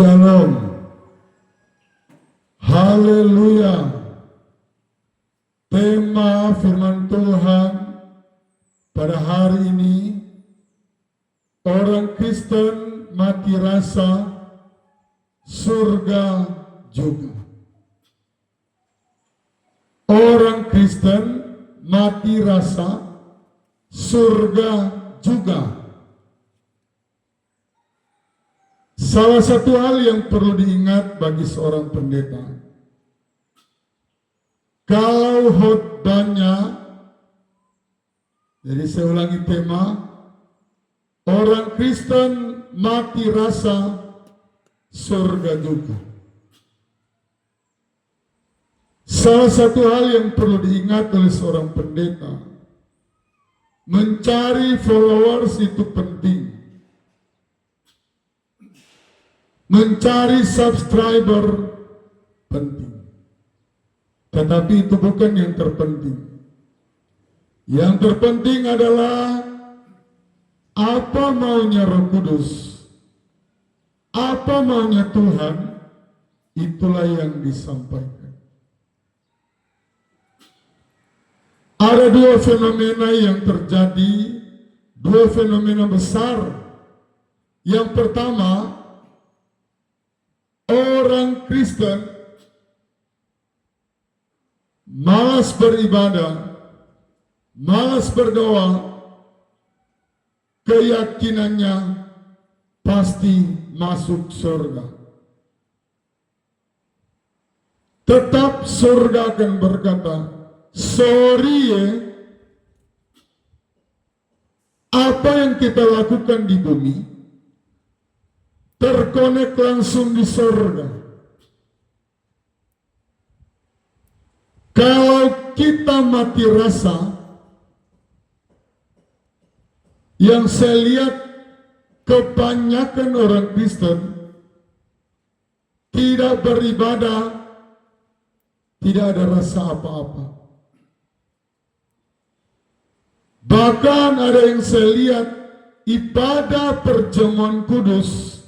Shalom. Haleluya. Tema firman Tuhan pada hari ini, orang Kristen mati rasa, surga juga. Orang Kristen mati rasa, surga juga. Salah satu hal yang perlu diingat bagi seorang pendeta, kalau khotbahnya, jadi saya ulangi tema, orang Kristen mati rasa, surga juga. Salah satu hal yang perlu diingat oleh seorang pendeta, mencari followers itu penting. Mencari subscriber penting. Tetapi itu bukan yang terpenting. Yang terpenting adalah apa maunya Roh Kudus, apa maunya Tuhan, itulah yang disampaikan. Ada dua fenomena yang terjadi, dua fenomena besar. Yang pertama, orang Kristen malas beribadah, malas berdoa, keyakinannya pasti masuk surga. Tetap surga akan berkata, sorry apa yang kita lakukan di bumi terkonek langsung di surga. Kalau kita mati rasa, yang saya lihat kebanyakan orang Kristen tidak beribadah, tidak ada rasa apa-apa. Bahkan ada yang saya lihat ibadah perjamuan kudus,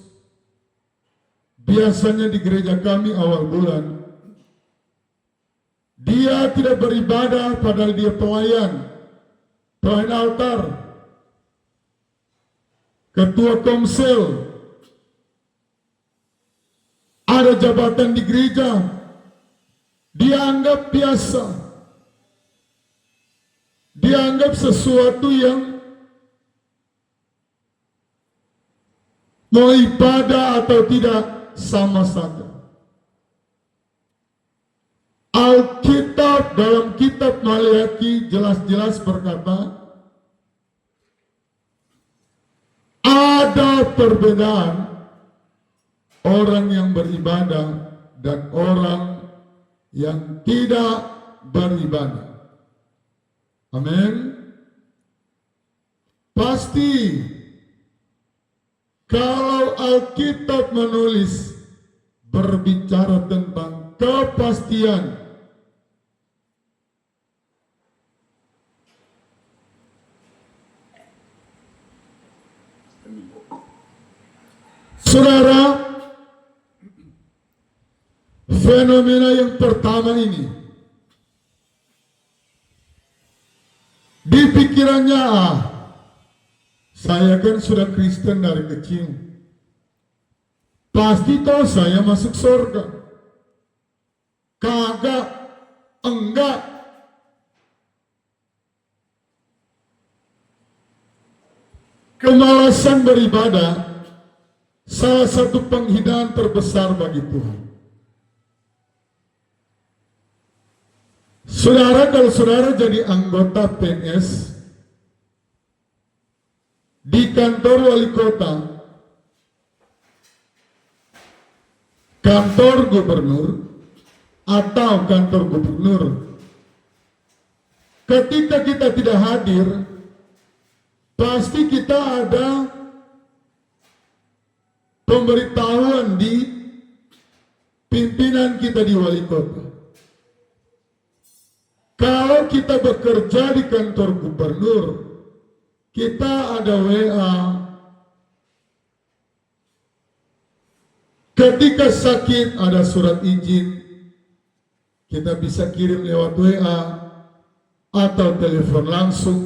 biasanya di gereja kami awal bulan, dia tidak beribadah padahal dia pelayan altar, ketua komsel, ada jabatan di gereja, dianggap biasa, dianggap sesuatu yang mau ibadah atau tidak sama saja. Alkitab dalam kitab Maliaki jelas-jelas berkata, ada perbedaan orang yang beribadah dan orang yang tidak beribadah. Amin. Pasti kalau Alkitab menulis berbicara tentang kepastian, saudara, fenomena yang pertama ini di pikirannya, saya kan sudah Kristen dari kecil, pasti tahu saya masuk surga. Kagak, enggak. Kemalasan beribadah salah satu penghinaan terbesar bagi Tuhan. Saudara, kalau saudara jadi anggota PNS di kantor wali kota, kantor gubernur, atau kantor gubernur, ketika kita tidak hadir, pasti kita ada pemberitahuan di pimpinan kita di wali kota. Kalau kita bekerja di kantor gubernur, kita ada WA. Ketika sakit ada surat izin, kita bisa kirim lewat WA atau telepon langsung.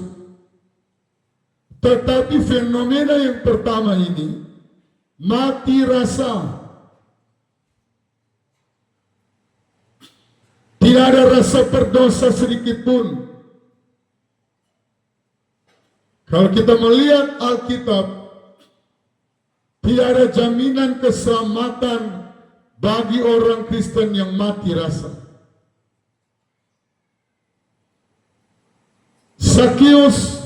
Tetapi fenomena yang pertama ini, mati rasa. Tidak ada rasa berdosa sedikit pun. Kalau kita melihat Alkitab, tidak ada jaminan keselamatan bagi orang Kristen yang mati rasa. Sakius,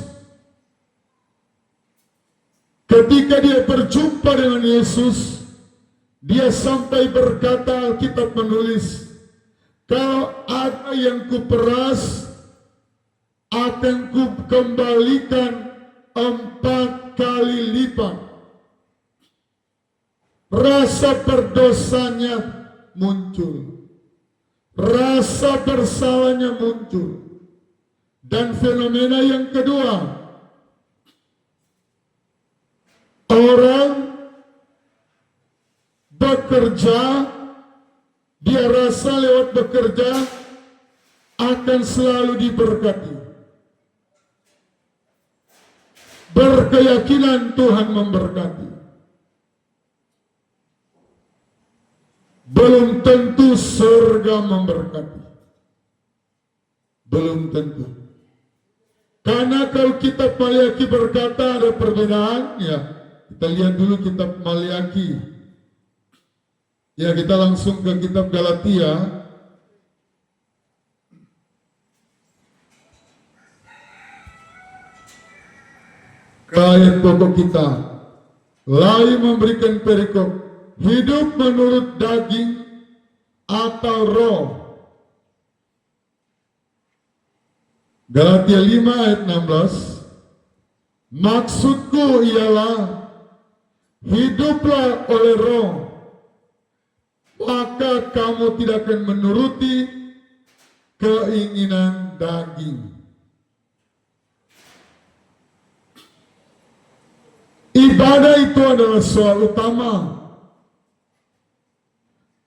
ketika dia berjumpa dengan Yesus, dia sampai berkata, Alkitab menulis, kalau ada yang kuperas, akan kukembalikan 4 kali lipat. Rasa berdosanya muncul, rasa bersalahnya muncul. Dan fenomena yang kedua, orang bekerja, dia rasa lewat bekerja akan selalu diberkati. Berkeyakinan Tuhan memberkati. Belum tentu surga memberkati. Belum tentu. Karena kalau kitab Maliaki berkata ada perbedaan, ya kita lihat dulu kitab Maliaki. Ya kita langsung ke kitab Galatia. Ke ayat pokok kita. Lain memberikan perikop, hidup menurut daging atau roh. Galatia 5 ayat 16. Maksudku ialah hiduplah oleh roh, maka kamu tidak akan menuruti keinginan daging. Ibadah itu adalah soal utama.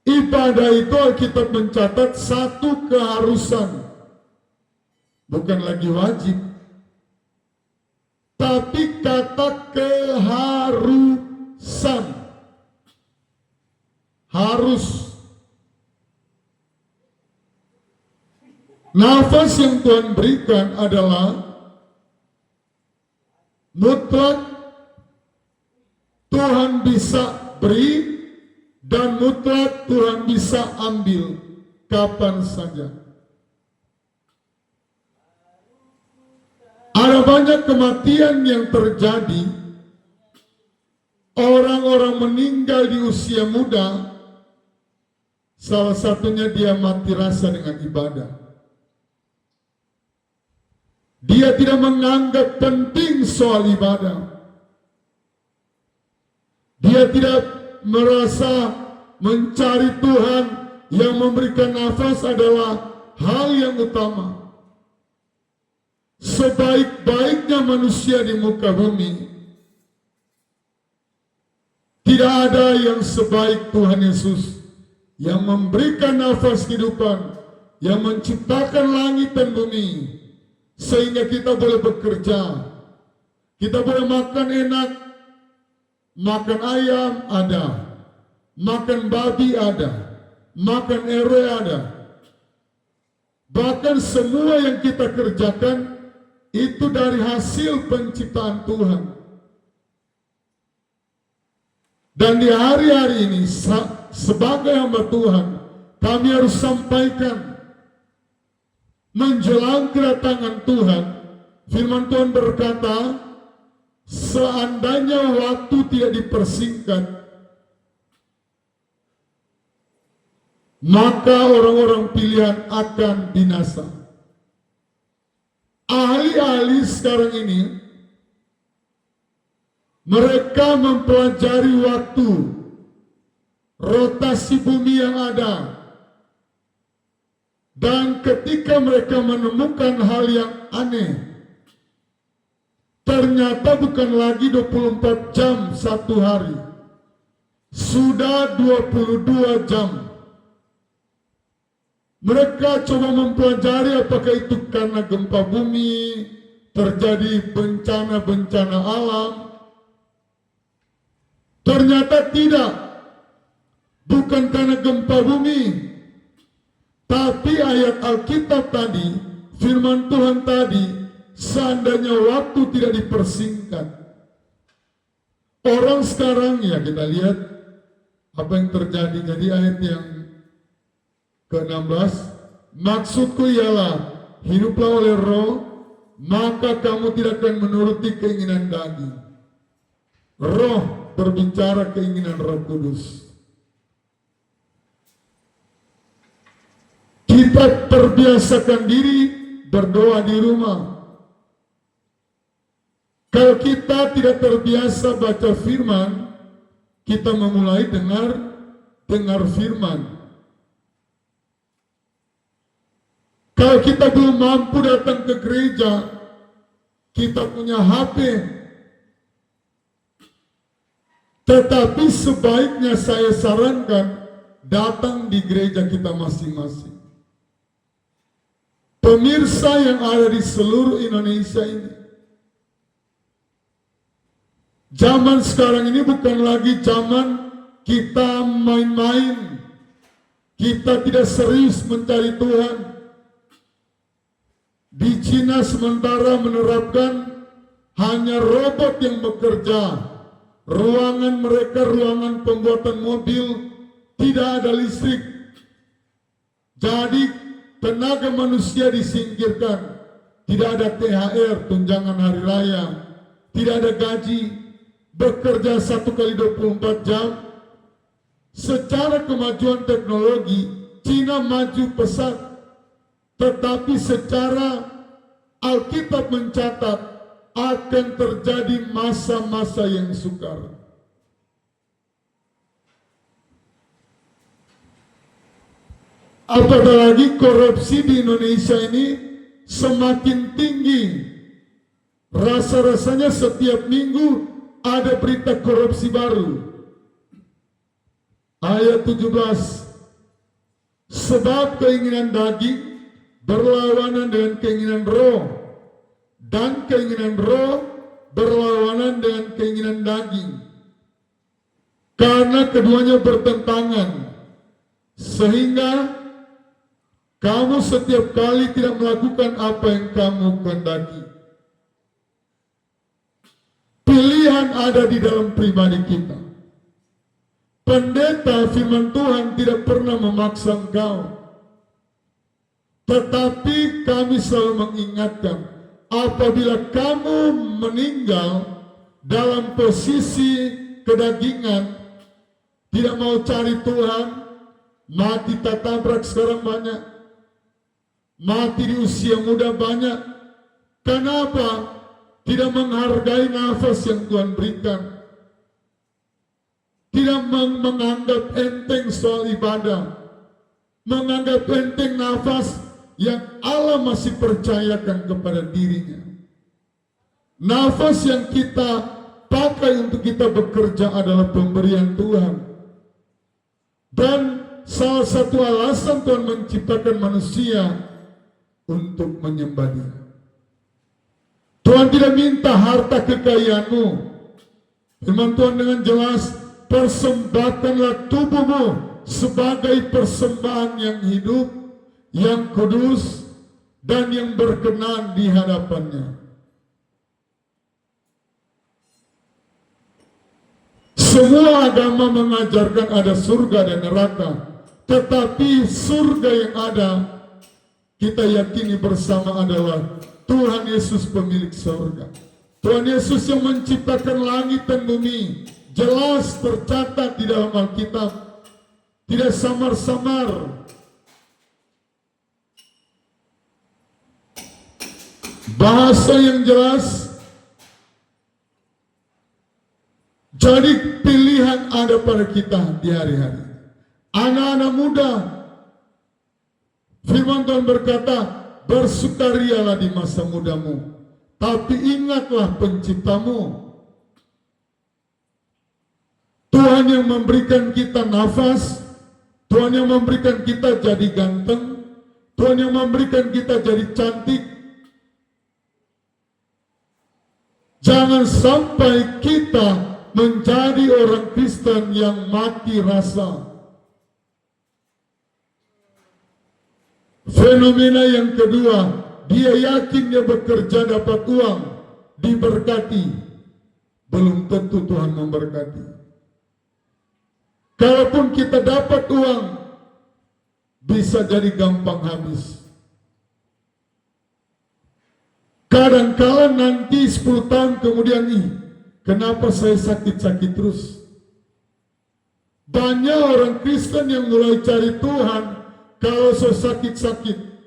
Ibadah itu Alkitab mencatat satu keharusan, bukan lagi wajib, tapi kata keharusan. Harus. Nafas yang Tuhan berikan adalah mutlak. Tuhan bisa beri dan mutlak Tuhan bisa ambil kapan saja. Ada banyak kematian yang terjadi. Orang-orang meninggal di usia muda, salah satunya dia mati rasa dengan ibadah. Dia tidak menganggap penting soal ibadah. Dia tidak merasa mencari Tuhan yang memberikan nafas adalah hal yang utama. Sebaik-baiknya manusia di muka bumi, tidak ada yang sebaik Tuhan Yesus yang memberikan nafas kehidupan, yang menciptakan langit dan bumi, sehingga kita boleh bekerja, kita boleh makan enak. Makan ayam ada, makan babi ada, makan ere ada. Bahkan semua yang kita kerjakan itu dari hasil penciptaan Tuhan. Dan di hari-hari ini sebagai hamba Tuhan, kami harus sampaikan menjelang kedatangan Tuhan. Firman Tuhan berkata, seandainya waktu tidak dipersingkat, maka orang-orang pilihan akan binasa. Ahli-ahli sekarang ini, mereka mempelajari waktu, rotasi bumi yang ada, dan ketika mereka menemukan hal yang aneh, ternyata bukan lagi 24 jam satu hari, Sudah 22 jam mereka coba mempelajari apakah itu karena gempa bumi, terjadi bencana-bencana alam. Ternyata tidak, bukan karena gempa bumi, tapi ayat Alkitab tadi, firman Tuhan tadi, seandainya waktu tidak dipersingkat, orang sekarang ya kita lihat apa yang terjadi. Jadi ayat yang ke-16, maksudku ialah hiduplah oleh roh, maka kamu tidak akan menuruti keinginan daging. Roh berbicara keinginan Roh Kudus. Kita terbiasakan diri berdoa di rumah. Kalau kita tidak terbiasa baca firman, kita memulai dengar firman. Kalau kita belum mampu datang ke gereja, kita punya HP. Tetapi sebaiknya saya sarankan datang di gereja kita masing-masing. Pemirsa yang ada di seluruh Indonesia ini, zaman sekarang ini bukan lagi zaman kita main-main, kita tidak serius mencari Tuhan. Di Cina sementara menerapkan hanya robot yang bekerja. Ruangan mereka, ruangan pembuatan mobil, tidak ada listrik. Jadi tenaga manusia disingkirkan. Tidak ada THR, tunjangan hari raya. Tidak ada gaji. Bekerja 1 kali 24 jam. Secara kemajuan teknologi, Cina maju pesat. Tetapi secara Alkitab mencatat akan terjadi masa-masa yang sukar. Apatah lagi korupsi di Indonesia ini semakin tinggi. Rasa-rasanya setiap minggu ada berita korupsi baru. Ayat 17. Sebab keinginan daging berlawanan dengan keinginan roh, dan keinginan roh berlawanan dengan keinginan daging. Karena keduanya bertentangan, sehingga kamu setiap kali tidak melakukan apa yang kamu kehendaki. Pilihan ada di dalam pribadi kita. Pendeta firman Tuhan tidak pernah memaksa engkau. Tetapi kami selalu mengingatkan, apabila kamu meninggal dalam posisi kedagingan, tidak mau cari Tuhan, mati tak tabrak sekarang banyak, mati di usia muda banyak. Kenapa? Tidak menghargai nafas yang Tuhan berikan, tidak menganggap enteng soal ibadah, menganggap enteng nafas yang Allah masih percayakan kepada dirinya. Nafas yang kita pakai untuk kita bekerja adalah pemberian Tuhan. Dan salah satu alasan Tuhan menciptakan manusia untuk menyembah Dia. Tuhan tidak minta harta kekayaanmu. Firman Tuhan dengan jelas, persembahkanlah tubuhmu sebagai persembahan yang hidup, yang kudus, dan yang berkenan di hadapannya. Semua agama mengajarkan ada surga dan neraka, tetapi surga yang ada kita yakini bersama adalah Tuhan Yesus pemilik surga. Tuhan Yesus yang menciptakan langit dan bumi, jelas tercatat di dalam Alkitab, tidak samar-samar. Bahasa yang jelas. Jadi pilihan ada pada kita di hari-hari. Anak-anak muda, firman Tuhan berkata, bersukarialah di masa mudamu, tapi ingatlah penciptamu. Tuhan yang memberikan kita nafas, Tuhan yang memberikan kita jadi ganteng, Tuhan yang memberikan kita jadi cantik. Jangan sampai kita menjadi orang Kristen yang mati rasa. Fenomena yang kedua, dia yakin dia bekerja dapat uang, diberkati. Belum tentu Tuhan memberkati. Kalaupun kita dapat uang, bisa jadi gampang habis. Kadang-kala nanti 10 tahun kemudian, kenapa saya sakit-sakit terus? Banyak orang Kristen yang mulai cari Tuhan kalau so sakit-sakit.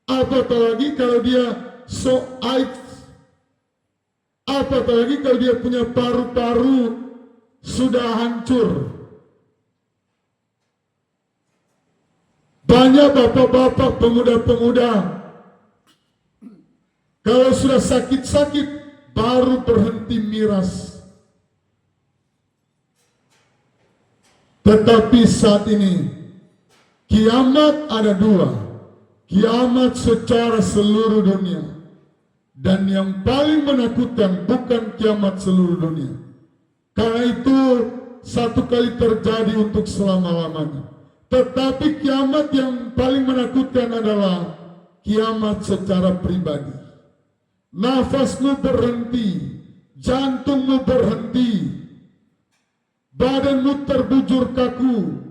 Apatah lagi kalau dia so AIDS. Apatah lagi kalau dia punya paru-paru sudah hancur. Banyak bapak-bapak, pemuda-pemuda, kalau sudah sakit-sakit baru berhenti miras. Tetapi saat ini kiamat ada dua. Kiamat secara seluruh dunia. Dan yang paling menakutkan bukan kiamat seluruh dunia. Karena itu satu kali terjadi untuk selama-lamanya. Tetapi kiamat yang paling menakutkan adalah kiamat secara pribadi. Nafasmu berhenti, jantungmu berhenti, badanmu terbujur kaku.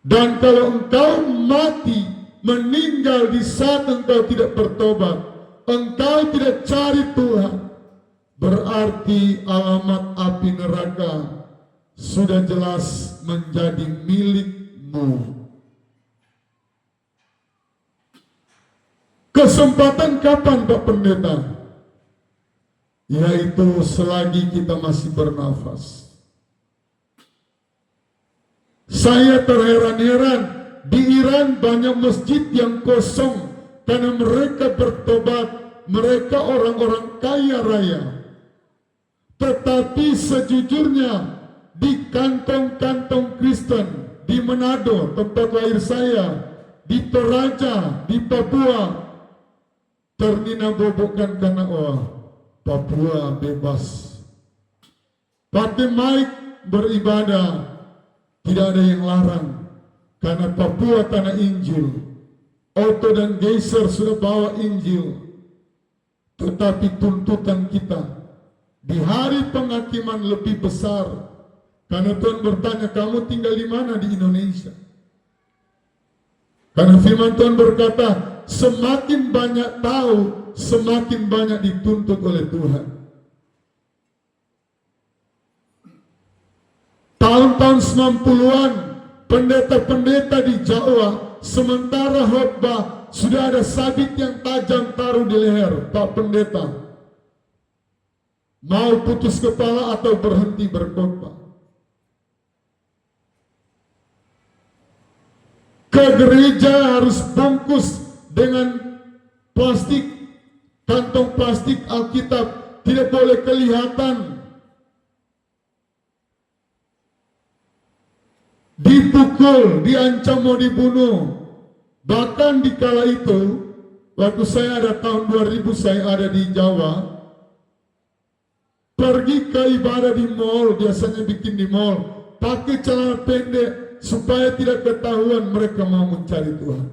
Dan kalau engkau mati, meninggal di saat engkau tidak bertobat, engkau tidak cari Tuhan, berarti alamat api neraka sudah jelas menjadi milikmu. Kesempatan kapan Pak Pendeta? Yaitu selagi kita masih bernafas. Saya terheran-heran, di Iran banyak masjid yang kosong karena mereka bertobat, mereka orang-orang kaya raya. Tetapi sejujurnya di kantong-kantong Kristen, di Manado, tempat lahir saya, di Toraja, di Papua, terninabobokan karena Papua bebas. Pakai mic beribadah, tidak ada yang larang. Karena Papua tanah Injil. Otto dan Geyser sudah bawa Injil. Tetapi tuntutan kita di hari penghakiman lebih besar. Karena Tuhan bertanya, kamu tinggal di mana di Indonesia? Karena firman Tuhan berkata, semakin banyak tahu, semakin banyak dituntut oleh Tuhan. Tahun-tahun 90-an, pendeta-pendeta di Jawa, sementara khotbah, sudah ada sabit yang tajam taruh di leher Pak Pendeta. Mau putus kepala atau berhenti berkhotbah. Ke gereja harus bungkus dengan plastik, kantong plastik Alkitab, tidak boleh kelihatan. Dipukul, diancam mau dibunuh. Bahkan di kala itu, waktu saya ada tahun 2000, saya ada di Jawa, pergi ke ibadah di mall, biasanya bikin di mall, pakai celana pendek, supaya tidak ketahuan mereka mau mencari Tuhan.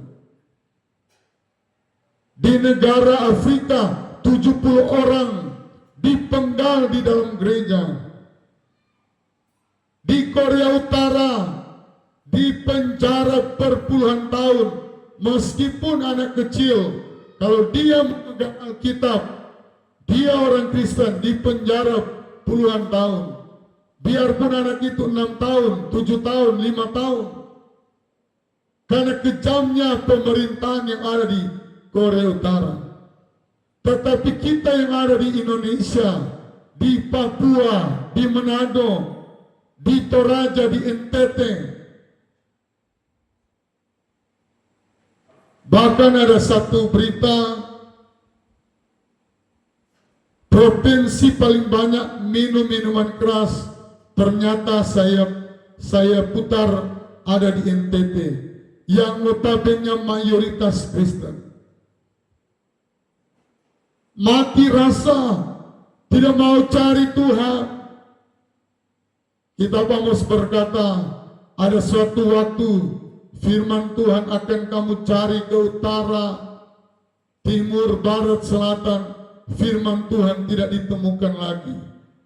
Di negara Afrika, 70 orang dipenggal di dalam gereja. Di Korea Utara, dipenjara berpuluhan tahun, meskipun anak kecil, kalau dia memegang Alkitab, dia orang Kristen, dipenjara puluhan tahun. Biarpun anak itu 6 tahun, 7 tahun, 5 tahun. Karena kejamnya pemerintahan yang ada di Korea Utara. Tetapi kita yang ada di Indonesia, di Papua, di Manado, di Toraja, di NTT, bahkan ada satu berita provinsi paling banyak minum minuman keras, ternyata saya putar ada di NTT, yang notabene mayoritas Kristen. Mati rasa, tidak mau cari Tuhan. Kitab Amos berkata, ada suatu waktu firman Tuhan akan kamu cari ke utara, timur, barat, selatan. Firman Tuhan tidak ditemukan lagi.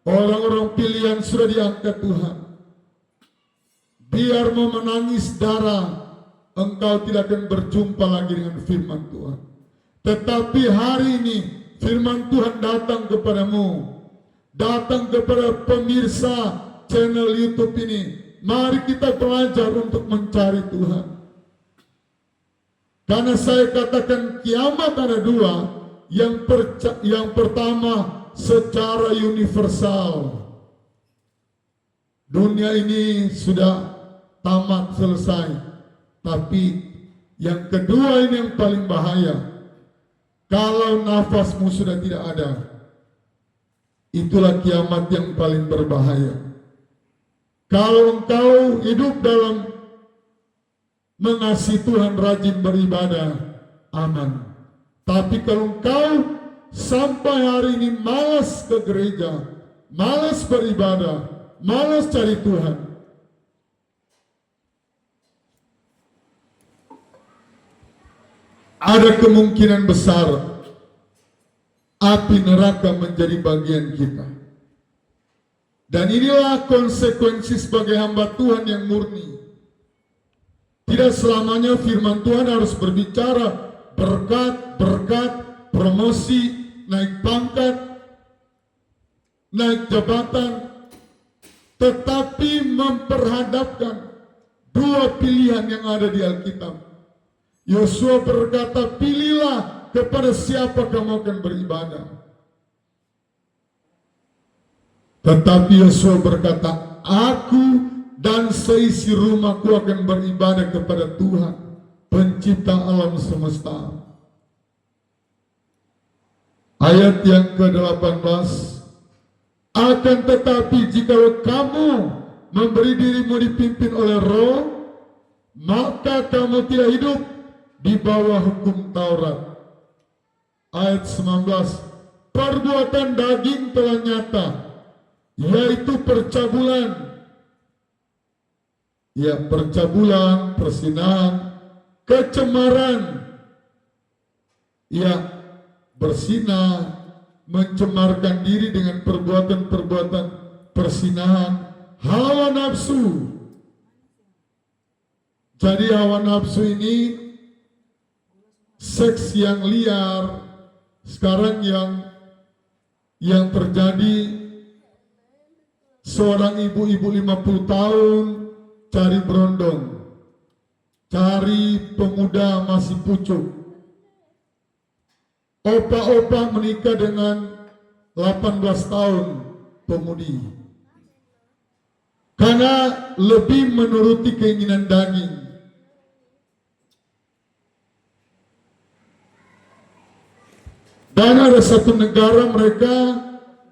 Orang-orang pilihan sudah diangkat Tuhan. Biar mau menangis darah, engkau tidak akan berjumpa lagi dengan firman Tuhan. Tetapi hari ini firman Tuhan datang kepadamu, datang kepada pemirsa channel YouTube ini. Mari kita belajar untuk mencari Tuhan. Karena saya katakan kiamat ada dua. Yang pertama secara universal. Dunia ini sudah tamat, selesai. Tapi yang kedua ini yang paling bahaya. Kalau nafasmu sudah tidak ada, itulah kiamat yang paling berbahaya. Kalau engkau hidup dalam mengasihi Tuhan, rajin beribadah, aman. Tapi kalau engkau sampai hari ini malas ke gereja, malas beribadah, malas cari Tuhan, ada kemungkinan besar api neraka menjadi bagian kita. Dan inilah konsekuensi sebagai hamba Tuhan yang murni. Tidak selamanya firman Tuhan harus berbicara berkat, promosi, naik pangkat, naik jabatan, tetapi memperhadapkan dua pilihan yang ada di Alkitab. Yosua berkata, pilihlah kepada siapa kamu akan beribadah. Tetapi Yosua berkata, aku dan seisi rumahku akan beribadah kepada Tuhan, pencipta alam semesta. Ayat yang ke-18, akan tetapi jikalau kamu memberi dirimu dipimpin oleh Roh, maka kamu tidak hidup di bawah hukum Taurat. Ayat 19, perbuatan daging telah nyata, yaitu percabulan. Ya, percabulan, persinahan, kecemaran. Ya, bersinah, mencemarkan diri dengan perbuatan-perbuatan persinahan, hawa nafsu. Jadi hawa nafsu ini seks yang liar. Sekarang yang terjadi, seorang ibu-ibu 50 tahun cari berondong, cari pemuda masih pucuk. Opa-opa menikah dengan 18 tahun pemudi, karena lebih menuruti keinginan daging. Dan ada satu negara, mereka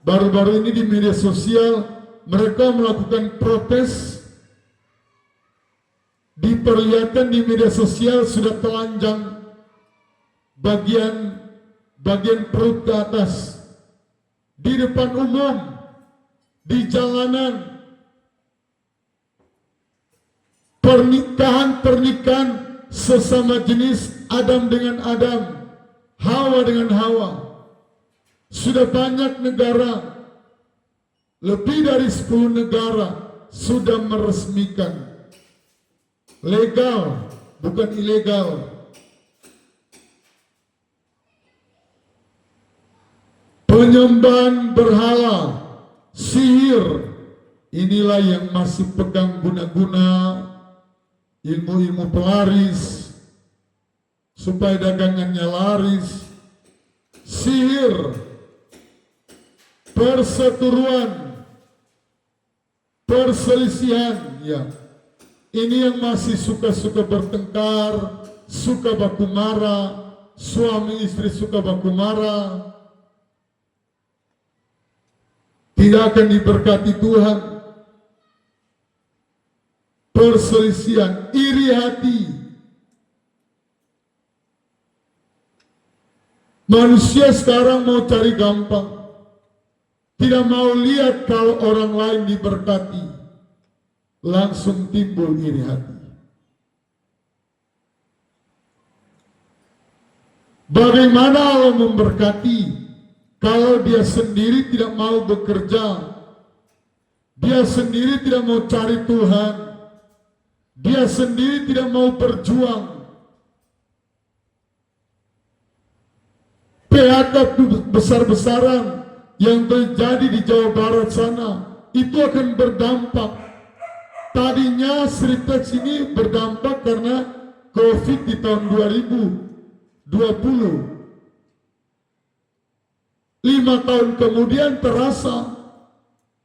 baru-baru ini di media sosial, mereka melakukan protes. Diperlihatkan di media sosial sudah telanjang bagian perut ke atas, di depan umum, di jalanan. Pernikahan sesama jenis, Adam dengan Adam, Hawa dengan Hawa. Sudah banyak negara, lebih dari 10 negara sudah meresmikan. Legal, bukan ilegal. Penyembahan berhala, sihir, inilah yang masih pegang guna-guna ilmu-ilmu pelaris supaya dagangannya laris. Sihir, perseteruan, perselisihan, ya. Ini yang masih suka-suka bertengkar, suka baku marah, suami istri suka baku marah. tidak akan diberkati Tuhan. Perselisihan, iri hati. Manusia sekarang mau cari gampang, tidak mau lihat kalau orang lain diberkati, langsung timbul iri hati. Bagaimana Allah memberkati kalau dia sendiri tidak mau bekerja, dia sendiri tidak mau cari Tuhan, dia sendiri tidak mau berjuang. PHK besar-besaran yang terjadi di Jawa Barat sana itu akan berdampak. Tadinya Sritex ini berdampak karena COVID di tahun 2020. 5 tahun kemudian terasa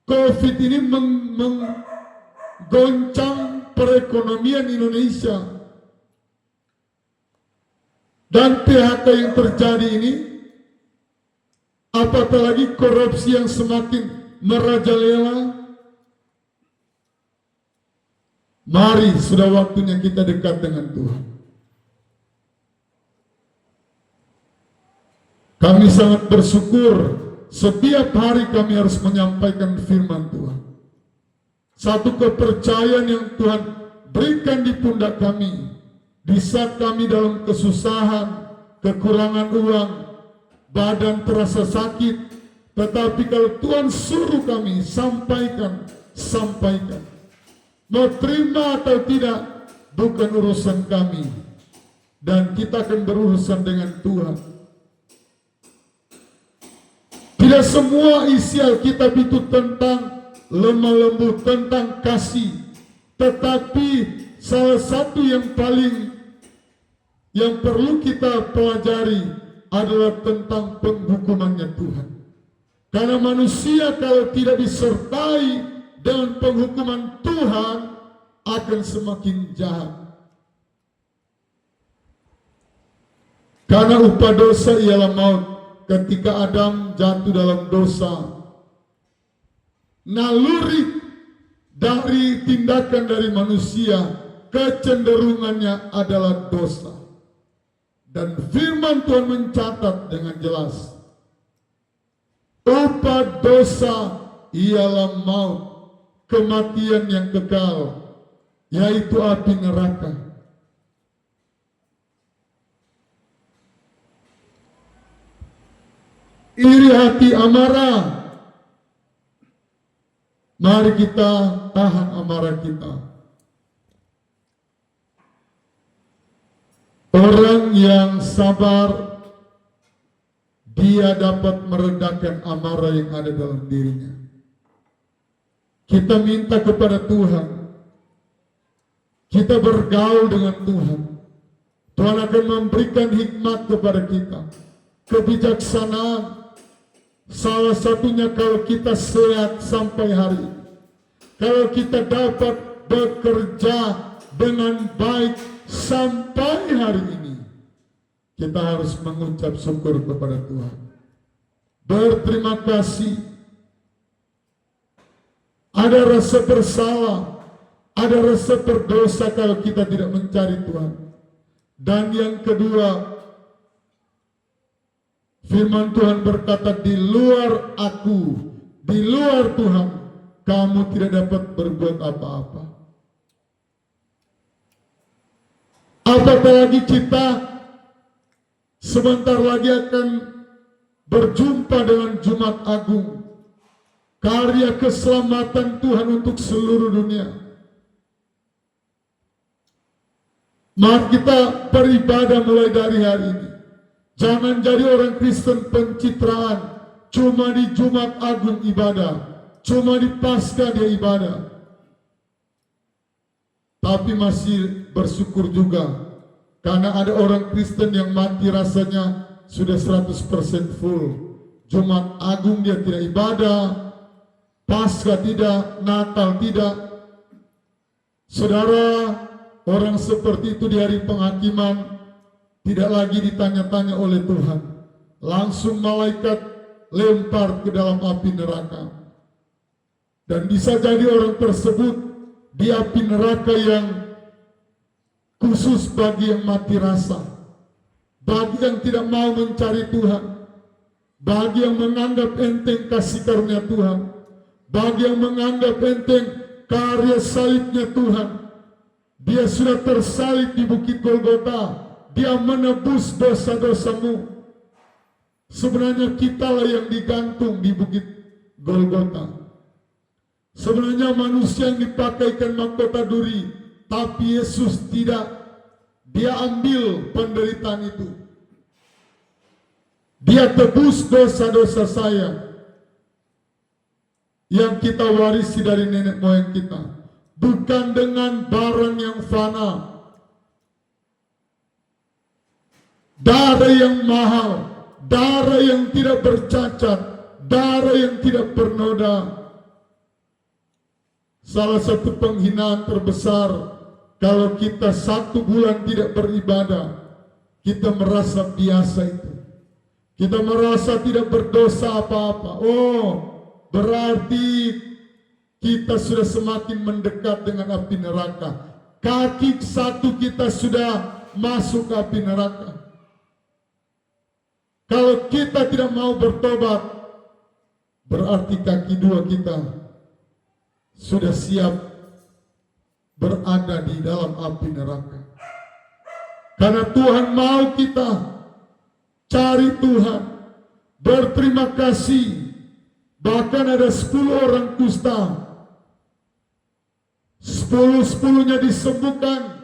COVID ini menggoncang perekonomian Indonesia. Dan PHK yang terjadi ini, apatah lagi korupsi yang semakin merajalela. Mari, sudah waktunya kita dekat dengan Tuhan. Kami sangat bersyukur setiap hari kami harus menyampaikan firman Tuhan. Satu kepercayaan yang Tuhan berikan di pundak kami di saat kami dalam kesusahan, kekurangan uang, badan terasa sakit. Tetapi kalau Tuhan suruh kami sampaikan. Mau terima atau tidak bukan urusan kami, dan kita akan berurusan dengan Tuhan. Tidak semua isi Alkitab itu tentang lemah lembut, tentang kasih, tetapi salah satu yang perlu kita pelajari adalah tentang penghukumannya Tuhan. Karena manusia kalau tidak disertai dengan penghukuman Tuhan akan semakin jahat. Karena upah dosa ialah maut. Ketika Adam jatuh dalam dosa, naluri dari tindakan dari manusia, kecenderungannya adalah dosa. Dan firman Tuhan mencatat dengan jelas, upah dosa ialah maut, kematian yang kekal, yaitu api neraka. Iri hati, amarah. Mari kita tahan amarah kita. Orang yang sabar, dia dapat meredakan amarah yang ada dalam dirinya. Kita minta kepada Tuhan, kita bergaul dengan Tuhan. Tuhan akan memberikan hikmat kepada kita, kebijaksanaan. Salah satunya kalau kita sehat sampai hari ini, kalau kita dapat bekerja dengan baik sampai hari ini, kita harus mengucap syukur kepada Tuhan, berterima kasih. Ada rasa bersalah, ada rasa berdosa kalau kita tidak mencari Tuhan. Dan yang kedua, firman Tuhan berkata, di luar aku, di luar Tuhan, kamu tidak dapat berbuat apa-apa. Apatah lagi kita sebentar lagi akan berjumpa dengan Jumat Agung, karya keselamatan Tuhan untuk seluruh dunia. Mari kita beribadah mulai dari hari ini. Jangan jadi orang Kristen pencitraan, cuma di Jumat Agung ibadah, cuma di Paskah dia ibadah. Tapi masih bersyukur juga, karena ada orang Kristen yang mati rasanya sudah 100% full. Jumat Agung dia tidak ibadah, Paskah tidak, Natal tidak. Saudara, orang seperti itu di hari penghakiman tidak lagi ditanya-tanya oleh Tuhan. Langsung malaikat lempar ke dalam api neraka. Dan bisa jadi orang tersebut di api neraka yang khusus bagi yang mati rasa, bagi yang tidak mau mencari Tuhan, bagi yang menganggap enteng kasih karunia Tuhan, bagi yang menganggap enteng karya salibnya Tuhan. Dia sudah tersalib di Bukit Golgota, dia menebus dosa-dosamu. Sebenarnya kitalah yang digantung di Bukit Golgota. Sebenarnya manusia yang dipakaikan mahkota duri, tapi Yesus tidak. Dia ambil penderitaan itu. Dia tebus dosa-dosa saya yang kita warisi dari nenek moyang kita. Bukan dengan barang yang fana, darah yang mahal, darah yang tidak bercacat, darah yang tidak bernoda. Salah satu penghinaan terbesar kalau kita 1 bulan tidak beribadah, kita merasa biasa itu. Kita merasa tidak berdosa apa-apa. Oh, berarti kita sudah semakin mendekat dengan api neraka. Kaki 1 kita sudah masuk ke api neraka. Kalau kita tidak mau bertobat, berarti kaki 2 kita sudah siap berada di dalam api neraka. Karena Tuhan mau kita cari Tuhan, berterima kasih. Bahkan ada 10 orang kusta, 10-10-nya disembuhkan.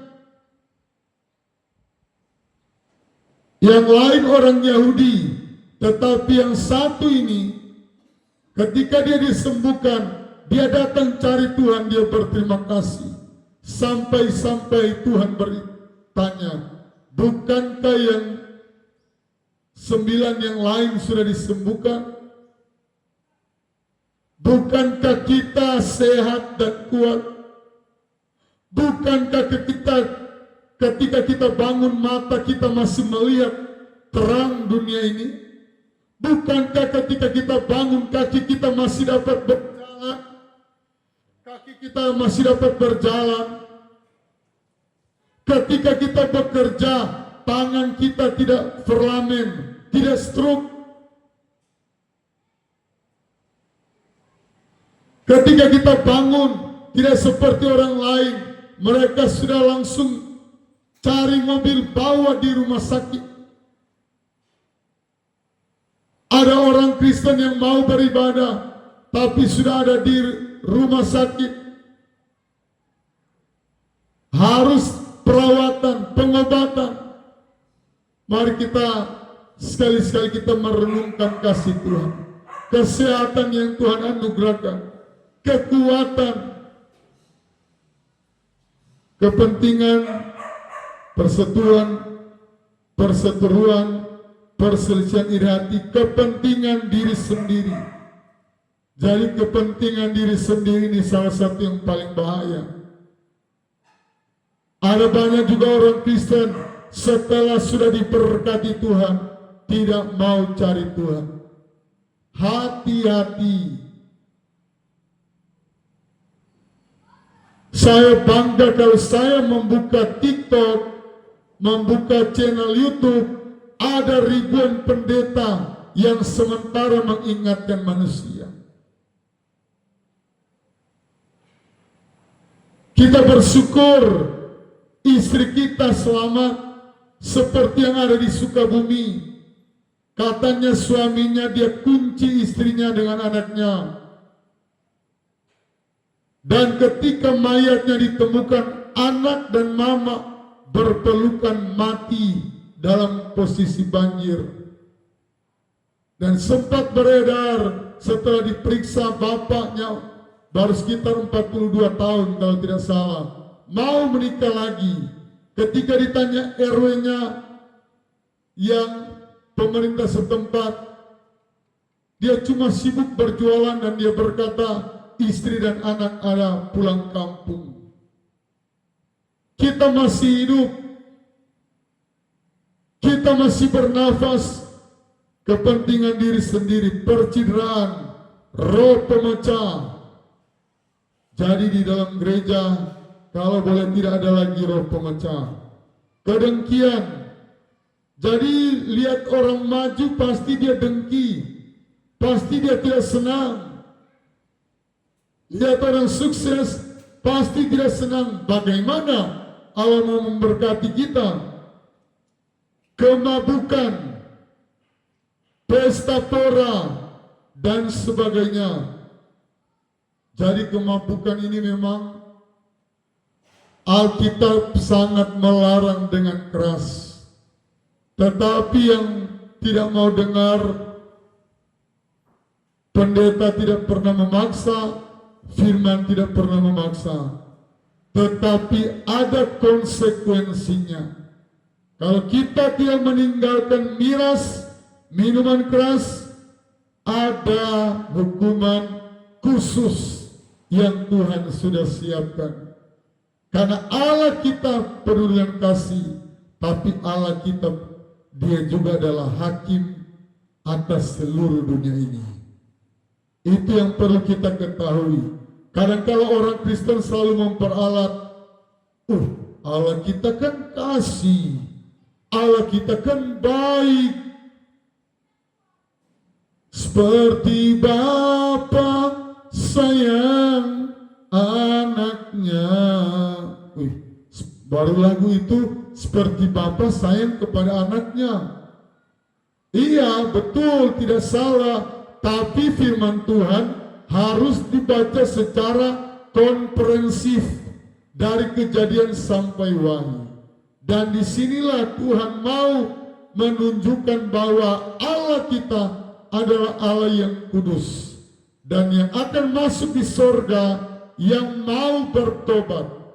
Yang lain orang Yahudi, tetapi yang satu ini, ketika dia disembuhkan, dia datang cari Tuhan, dia berterima kasih. Sampai-sampai Tuhan bertanya, bukankah yang 9 yang lain sudah disembuhkan? Bukankah kita sehat dan kuat? Bukankah ketika kita bangun mata kita masih melihat terang dunia ini? Bukankah ketika kita bangun kaki kita masih dapat berjalan? Kaki kita masih dapat berjalan. Ketika kita bekerja, tangan kita tidak verlamen, tidak stroke. Ketika kita bangun, tidak seperti orang lain, mereka sudah langsung cari mobil bawa di rumah sakit. Ada orang Kristen yang mau beribadah, tapi sudah ada di rumah sakit. Harus perawatan, pengobatan. Mari kita sekali-sekali kita merenungkan kasih Tuhan, kesehatan yang Tuhan anugerahkan, kekuatan, kepentingan, perseteruan, perselisihan iri hati, kepentingan diri sendiri. Jadi kepentingan diri sendiri ini salah satu yang paling bahaya. Ada banyak juga orang Kristen setelah sudah diberkati Tuhan, tidak mau cari Tuhan. Hati-hati. Saya bangga kalau saya membuka TikTok, membuka channel YouTube, ada ribuan pendeta yang sementara mengingatkan manusia. Kita bersyukur istri kita selamat seperti yang ada di Sukabumi. Katanya suaminya dia kunci istrinya dengan anaknya. Dan ketika mayatnya ditemukan, anak dan mama berpelukan mati dalam posisi banjir. Dan sempat beredar setelah diperiksa bapaknya, baru sekitar 42 tahun kalau tidak salah, mau menikah lagi. Ketika ditanya RW-nya yang pemerintah setempat, dia cuma sibuk berjualan dan dia berkata, istri dan anak ada pulang kampung. Kita masih hidup, kita masih bernafas, kepentingan diri sendiri, percideraan, roh pemecah, Jadi di dalam gereja, kalau boleh tidak ada lagi roh pemecah, kedengkian. Jadi lihat orang maju pasti dia dengki, pasti dia tidak senang. Lihat orang sukses pasti tidak senang. Bagaimana Allah mau memberkati kita? Kemabukan, pesta pora, dan sebagainya. Jadi kemabukan ini memang Alkitab sangat melarang dengan keras. Tetapi yang tidak mau dengar, pendeta tidak pernah memaksa, firman tidak pernah memaksa. Tetapi ada konsekuensinya. Kalau kita tidak meninggalkan miras, minuman keras, ada hukuman khusus yang Tuhan sudah siapkan. Karena Allah kita penuh dengan kasih, tapi Allah kita, Dia juga adalah hakim atas seluruh dunia ini. Itu yang perlu kita ketahui. Kadang-kala orang Kristen selalu memperalat, Allah kita kan kasih, Allah kita kan baik, seperti Bapa sayang anaknya. Baru lagu itu, seperti Bapa sayang kepada anaknya. Iya, betul, tidak salah. Tapi firman Tuhan harus dibaca secara komprehensif dari Kejadian sampai Wahyu. Dan disinilah Tuhan mau menunjukkan bahwa Allah kita adalah Allah yang kudus, dan yang akan masuk di sorga yang mau bertobat.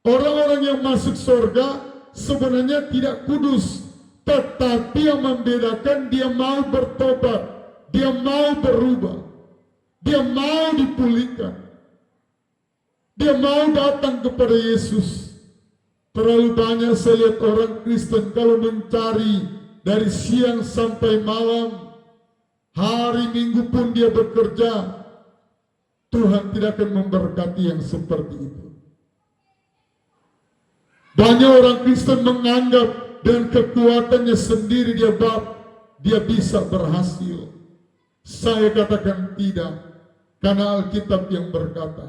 Orang-orang yang masuk sorga sebenarnya tidak kudus, tetapi yang membedakan dia mau bertobat, dia mau berubah, dia mau dipulihkan, dia mau datang kepada Yesus. Terlalu banyak saya lihat orang Kristen kalau mencari dari siang sampai malam, hari Minggu pun dia bekerja. Tuhan tidak akan memberkati yang seperti itu. Banyak orang Kristen menganggap dengan kekuatannya sendiri dia bisa berhasil. Saya katakan tidak, karena Alkitab yang berkata,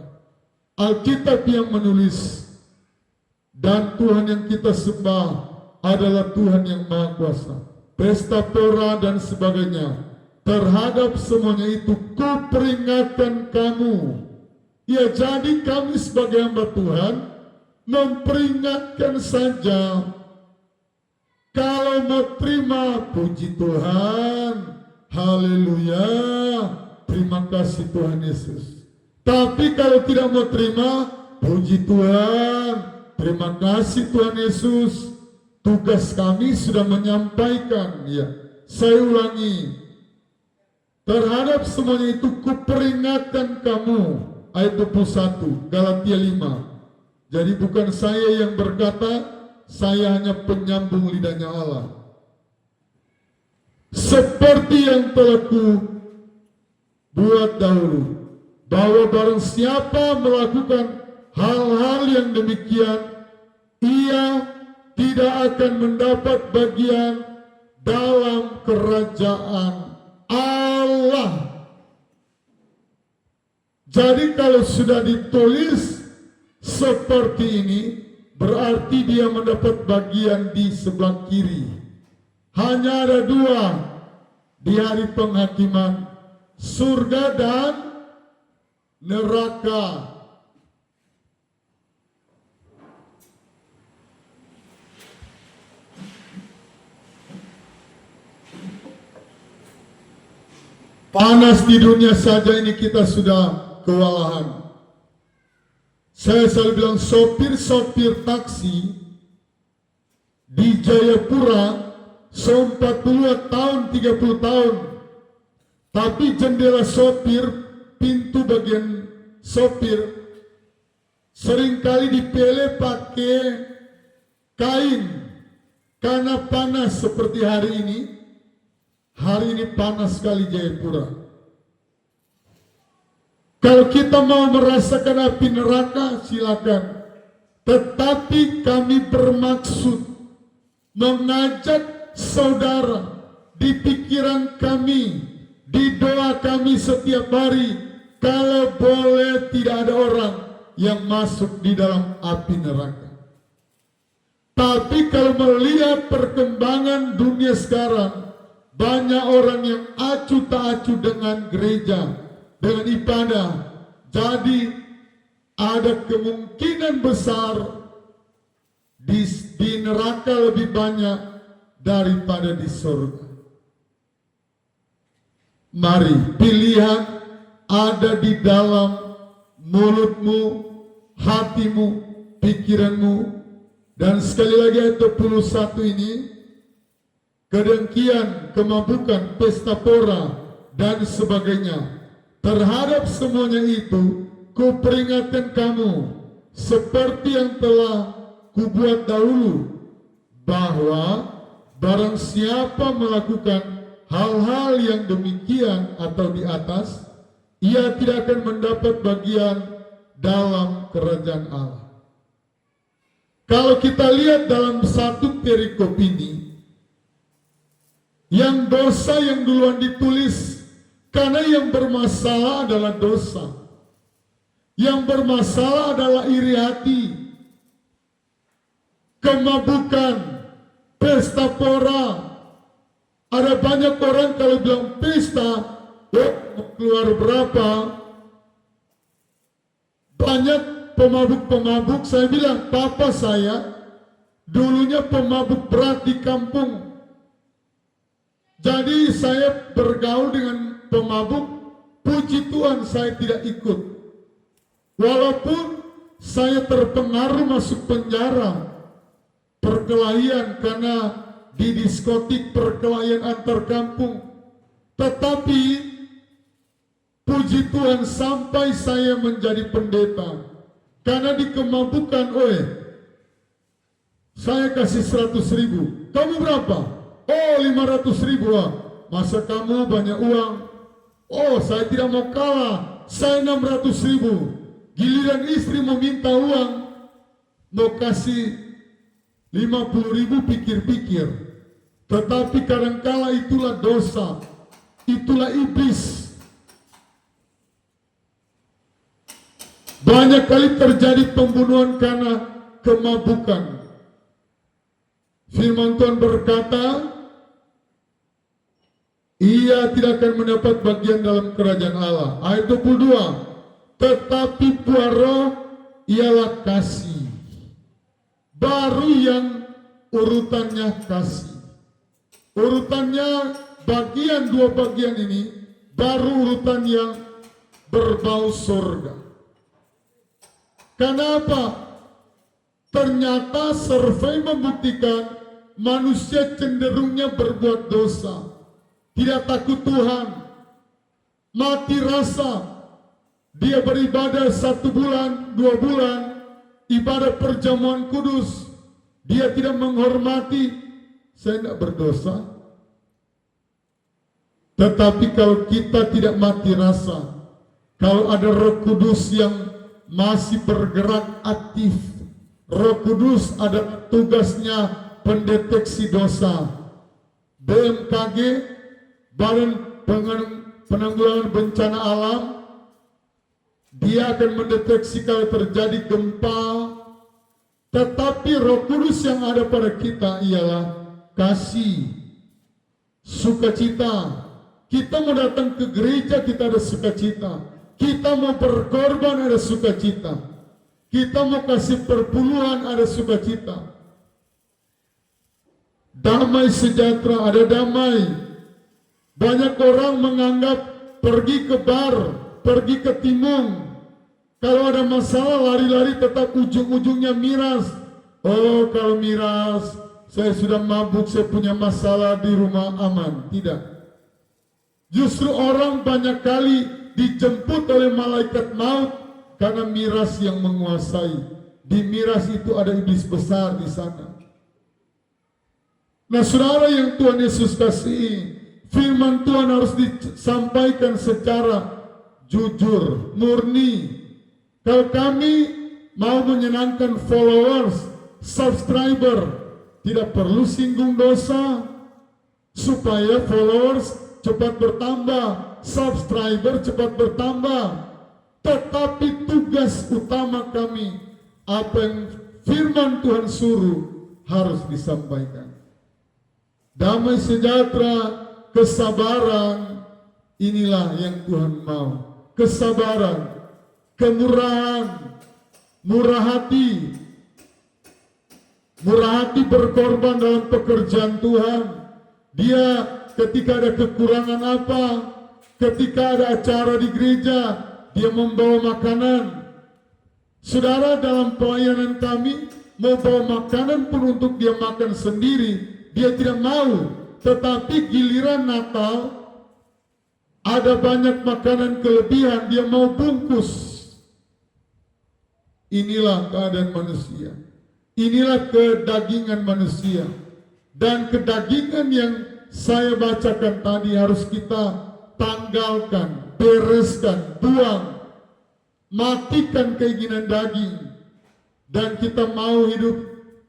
Alkitab yang menulis, dan Tuhan yang kita sembah adalah Tuhan yang Maha Kuasa. Pesta pora dan sebagainya, terhadap semuanya itu kuperingatkan kamu. Ya, jadi kami sebagai hamba Tuhan memperingatkan saja. Kalau mau terima, puji Tuhan, haleluya, terima kasih Tuhan Yesus. Tapi kalau tidak mau terima, puji Tuhan, terima kasih Tuhan Yesus. Tugas kami sudah menyampaikan, ya. Saya ulangi, terhadap semuanya itu kuperingatkan kamu. Ayat 21, Galatia 5. Jadi bukan saya yang berkata, saya hanya penyambung lidahnya Allah. Seperti yang telah ku buat dahulu, bahwa barang siapa melakukan hal-hal yang demikian, ia tidak akan mendapat bagian dalam kerajaan Allah. Jadi kalau sudah ditulis seperti ini, berarti dia mendapat bagian di sebelah kiri. Hanya ada dua di hari penghakiman, surga dan neraka. Panas di dunia saja ini kita sudah kewalahan. Saya selalu bilang sopir-sopir taksi di Jayapura 40 tahun, 30 tahun. Tapi jendela sopir, pintu bagian sopir seringkali dipele pakai kain karena panas seperti hari ini. Hari ini panas sekali Jayapura. Kalau kita mau merasakan api neraka, silakan. Tetapi kami bermaksud mengajak saudara di pikiran kami, di doa kami setiap hari, kalau boleh tidak ada orang yang masuk di dalam api neraka. Tapi kalau melihat perkembangan dunia sekarang, banyak orang yang acuh tak acuh dengan gereja, dengan ibadah. Jadi ada kemungkinan besar di neraka lebih banyak daripada di surga. Mari, pilihan ada di dalam mulutmu, hatimu, pikiranmu. Dan sekali lagi ayat 21 ini, kedengkian, kemabukan, pesta pora, dan sebagainya. Terhadap semuanya itu, kuperingatkan kamu, seperti yang telah kubuat dahulu, bahwa barang siapa melakukan hal-hal yang demikian atau di atas, ia tidak akan mendapat bagian dalam kerajaan Allah. Kalau kita lihat dalam satu perikop ini, yang dosa yang duluan ditulis, karena yang bermasalah adalah dosa. Yang bermasalah adalah iri hati, kemabukan, pesta pora. Ada banyak orang kalau bilang pesta, keluar berapa? Banyak pemabuk-pemabuk. Saya bilang, papa saya dulunya pemabuk berat di kampung. Jadi saya bergaul dengan pemabuk, puji Tuhan saya tidak ikut. Walaupun saya terpengaruh masuk penjara, perkelahian karena di diskotik, perkelahian antar kampung. Tetapi puji Tuhan sampai saya menjadi pendeta. Karena di kemabukan, saya kasih 100.000. Kamu berapa? Oh, 500.000. Masa kamu banyak uang? Oh, saya tidak mau kalah. Saya 600.000. Giliran istri meminta uang, mau kasih 50.000, pikir-pikir. Tetapi kadangkala itulah dosa, itulah iblis. Banyak kali terjadi pembunuhan karena kemabukan. Firman Tuhan berkata, ia tidak akan mendapat bagian dalam kerajaan Allah. Ayat 22, tetapi buah roh ialah kasih. Baru yang urutannya kasih. Urutannya bagian, dua bagian ini, baru urutan yang berbau surga. Kenapa? Ternyata survei membuktikan manusia cenderungnya berbuat dosa, tidak takut Tuhan, mati rasa. Dia beribadah 1 bulan, 2 bulan, ibadah perjamuan kudus, dia tidak menghormati. Saya tidak berdosa. Tetapi kalau kita tidak mati rasa, kalau ada Roh Kudus yang masih bergerak aktif, Roh Kudus ada tugasnya pendeteksi dosa. BMKG, Badan Penanggulangan Bencana Alam, dia akan mendeteksi kalau terjadi gempa. Tetapi Roh Kudus yang ada pada kita ialah kasih, sukacita. Kita mau datang ke gereja, kita ada sukacita. Kita mau berkorban, ada sukacita. Kita mau kasih perpuluhan, ada sukacita. Damai sejahtera, ada damai. Banyak orang menganggap pergi ke bar, pergi ke timung, kalau ada masalah lari-lari, tetap ujung-ujungnya miras. Oh, kalau miras, saya sudah mabuk, saya punya masalah di rumah, aman. Tidak. Justru orang banyak kali dijemput oleh malaikat maut karena miras yang menguasai. Di miras itu ada iblis besar di sana. Nah, saudara yang Tuhan Yesus kasihi, firman Tuhan harus disampaikan secara jujur, murni. Kalau kami mau menyenangkan followers, subscriber, tidak perlu singgung dosa, supaya followers cepat bertambah, subscriber cepat bertambah. Tetapi tugas utama kami, apa yang firman Tuhan suruh, harus disampaikan. Damai sejahtera, kesabaran, inilah yang Tuhan mau. Kesabaran, kemurahan, murah hati berkorban dalam pekerjaan Tuhan. Dia ketika ada kekurangan apa, ketika ada acara di gereja, dia membawa makanan. Saudara, dalam pelayanan kami, mau bawa makanan pun untuk dia makan sendiri, dia tidak mau. Tetapi giliran Natal, ada banyak makanan kelebihan, dia mau bungkus. Inilah keadaan manusia. Inilah kedagingan manusia. Dan kedagingan yang saya bacakan tadi harus kita tanggalkan, bereskan, buang. Matikan keinginan daging. Dan kita mau hidup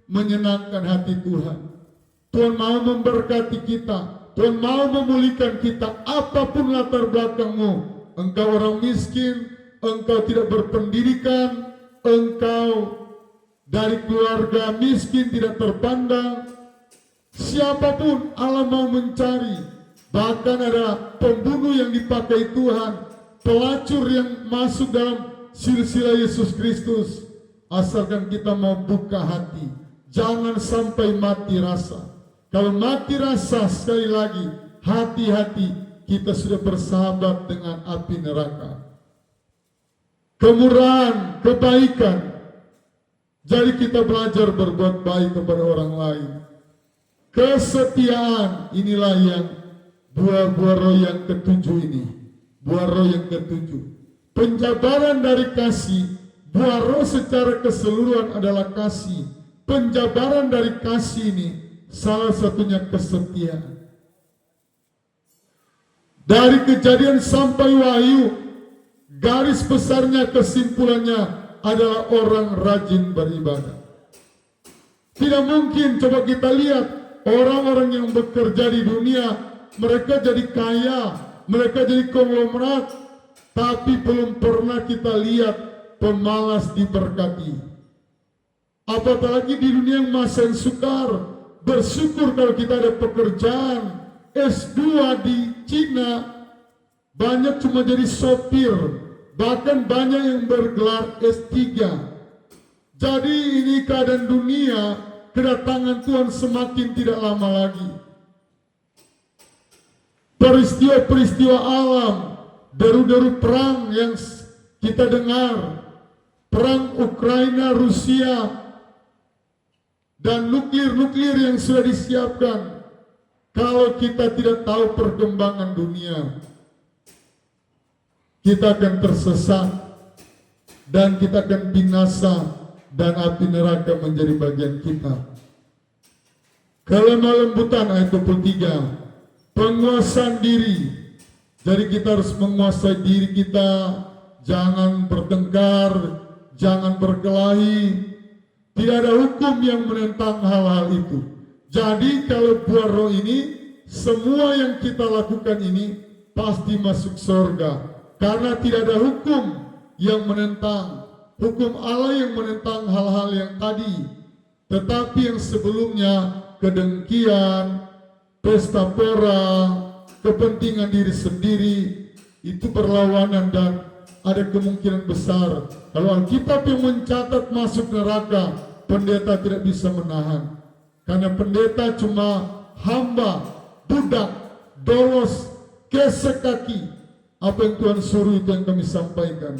menyenangkan hati Tuhan. Tuhan mau memberkati kita. Tuhan mau memulihkan kita apapun latar belakangmu. Engkau orang miskin, engkau tidak berpendidikan, engkau dari keluarga miskin tidak terpandang. Siapapun Allah mau mencari. Bahkan ada pembunuh yang dipakai Tuhan, pelacur yang masuk dalam silsilah Yesus Kristus. Asalkan kita mau buka hati, jangan sampai mati rasa. Kalau mati rasa, sekali lagi, hati-hati, kita sudah bersahabat dengan api neraka. Kemurahan, kebaikan. Jadi kita belajar berbuat baik kepada orang lain. Kesetiaan, inilah yang buah-buah roh yang ketujuh ini. Buah roh yang ketujuh. Penjabaran dari kasih, buah roh secara keseluruhan adalah kasih. Penjabaran dari kasih ini, salah satunya kesetiaan. Dari Kejadian sampai Wahyu, garis besarnya kesimpulannya adalah orang rajin beribadah. Tidak mungkin, coba kita lihat orang-orang yang bekerja di dunia, mereka jadi kaya, mereka jadi konglomerat, tapi belum pernah kita lihat pemalas diberkati. Apalagi di dunia yang masih sukar. Bersyukur kalau kita ada pekerjaan. S2 di Cina banyak cuma jadi sopir, bahkan banyak yang bergelar S3. Jadi ini keadaan dunia, kedatangan Tuhan semakin tidak lama lagi. Peristiwa-peristiwa alam, deru-deru perang yang kita dengar, perang Ukraina, Rusia, dan nuklir-nuklir yang sudah disiapkan. Kalau kita tidak tahu perkembangan dunia, kita akan tersesat dan kita akan binasa dan api neraka menjadi bagian kita. Kelemah lembutan ayat 23, penguasaan diri. Jadi kita harus menguasai diri kita, jangan bertengkar, jangan berkelahi. Tidak ada hukum yang menentang hal-hal itu. Jadi kalau buah roh ini, semua yang kita lakukan ini pasti masuk surga. Karena tidak ada hukum yang menentang. Hukum Allah yang menentang hal-hal yang tadi. Tetapi yang sebelumnya, kedengkian, pesta pora, kepentingan diri sendiri, itu berlawanan dan ada kemungkinan besar kalau Alkitab yang mencatat masuk neraka, pendeta tidak bisa menahan. Karena pendeta cuma hamba, budak, dolos, gesek kaki. Apa yang Tuhan suruh itu yang kami sampaikan.